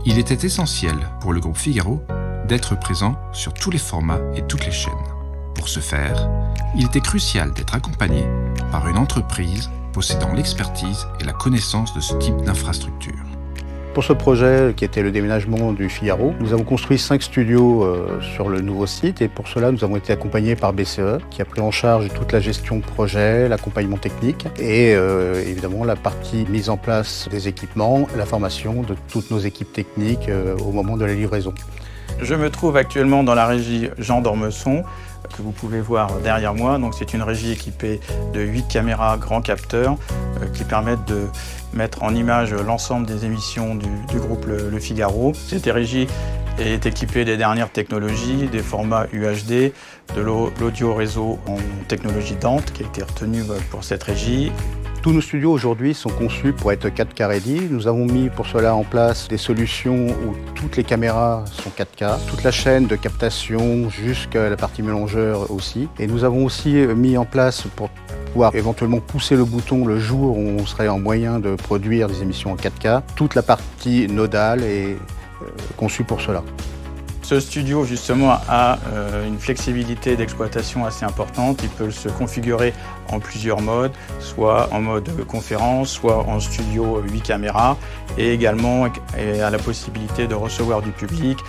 Il était essentiel pour le groupe Figaro d'être présent sur tous les formats et toutes les chaînes. Pour ce faire, il était crucial d'être accompagné par une entreprise possédant l'expertise et la connaissance de ce type d'infrastructure. Pour ce projet qui était le déménagement du Figaro, nous avons construit 5 studios sur le nouveau site et pour cela nous avons été accompagnés par BCE qui a pris en charge toute la gestion de projet, l'accompagnement technique et évidemment la partie mise en place des équipements, la formation de toutes nos équipes techniques au moment de la livraison. Je me trouve actuellement dans la régie Jean d'Ormesson, que vous pouvez voir derrière moi. Donc, c'est une régie équipée de 8 caméras grands capteurs qui permettent de mettre en image l'ensemble des émissions du groupe Le Figaro. Cette régie est équipée des dernières technologies, des formats UHD, de l'audio réseau en technologie Dante qui a été retenu pour cette régie. Tous nos studios aujourd'hui sont conçus pour être 4K ready. Nous avons mis pour cela en place des solutions où toutes les caméras sont 4K, toute la chaîne de captation jusqu'à la partie mélangeur aussi. Et nous avons aussi mis en place pour pouvoir éventuellement pousser le bouton le jour où on serait en moyen de produire des émissions en 4K. Toute la partie nodale est conçue pour cela. Ce studio justement a une flexibilité d'exploitation assez importante. Il peut se configurer en plusieurs modes, soit en mode conférence, soit en studio 8 caméras et également a la possibilité de recevoir du public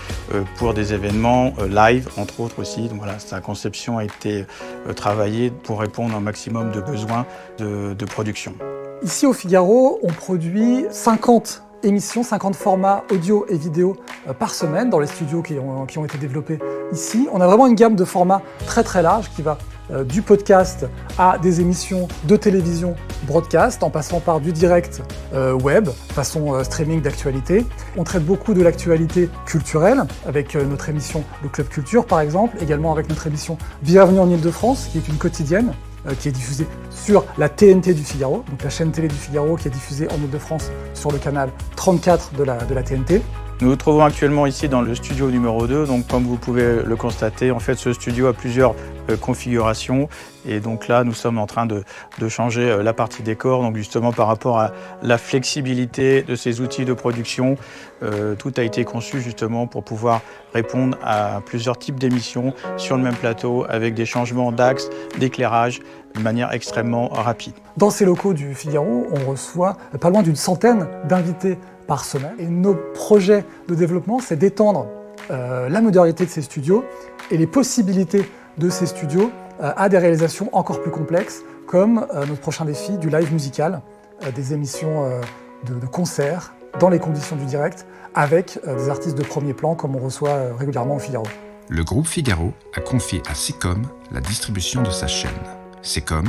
pour des événements live entre autres aussi. Donc voilà, sa conception a été travaillée pour répondre au maximum de besoins de production. Ici au Figaro, on produit 50 émissions, 50 formats audio et vidéo par semaine dans les studios qui ont été développés ici. On a vraiment une gamme de formats très large qui va du podcast à des émissions de télévision broadcast en passant par du direct web, façon streaming d'actualité. On traite beaucoup de l'actualité culturelle avec notre émission Le Club Culture par exemple, également avec notre émission Bienvenue en Ile-de-France qui est une quotidienne qui est diffusée sur la TNT du Figaro, donc la chaîne télé du Figaro qui est diffusée en Ile-de-France sur le canal 34 de la TNT. Nous nous trouvons actuellement ici dans le studio numéro 2, donc comme vous pouvez le constater, en fait ce studio a plusieurs configurations et donc là nous sommes en train de changer la partie décor, donc justement par rapport à la flexibilité de ces outils de production, tout a été conçu justement pour pouvoir répondre à plusieurs types d'émissions sur le même plateau avec des changements d'axe, d'éclairage de manière extrêmement rapide. Dans ces locaux du Figaro, on reçoit pas loin d'une centaine d'invités par semaine. Et nos projets de développement, c'est d'étendre la modernité de ces studios et les possibilités de ces studios à des réalisations encore plus complexes, comme notre prochain défi du live musical, des émissions de concerts dans les conditions du direct, avec des artistes de premier plan, comme on reçoit régulièrement au Figaro. Le groupe Figaro a confié à Secom la distribution de sa chaîne. Secom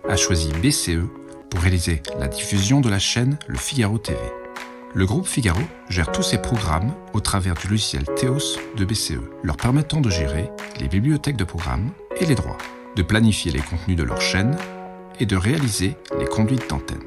a choisi BCE pour réaliser la diffusion de la chaîne Le Figaro TV. Le groupe Figaro gère tous ses programmes au travers du logiciel Théos de BCE, leur permettant de gérer les bibliothèques de programmes et les droits, de planifier les contenus de leur chaîne et de réaliser les conduites d'antenne.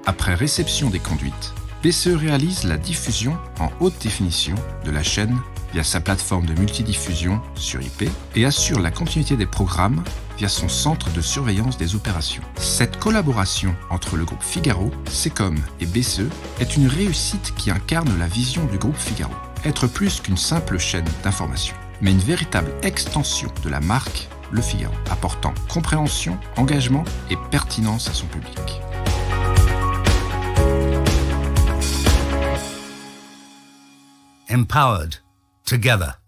Après réception des conduites, BCE réalise la diffusion en haute définition de la chaîne via sa plateforme de multidiffusion sur IP et assure la continuité des programmes via son centre de surveillance des opérations. Cette collaboration entre le groupe Figaro, Secom et BCE est une réussite qui incarne la vision du groupe Figaro. Être plus qu'une simple chaîne d'information, mais une véritable extension de la marque Le Figaro, apportant compréhension, engagement et pertinence à son public. Empowered together.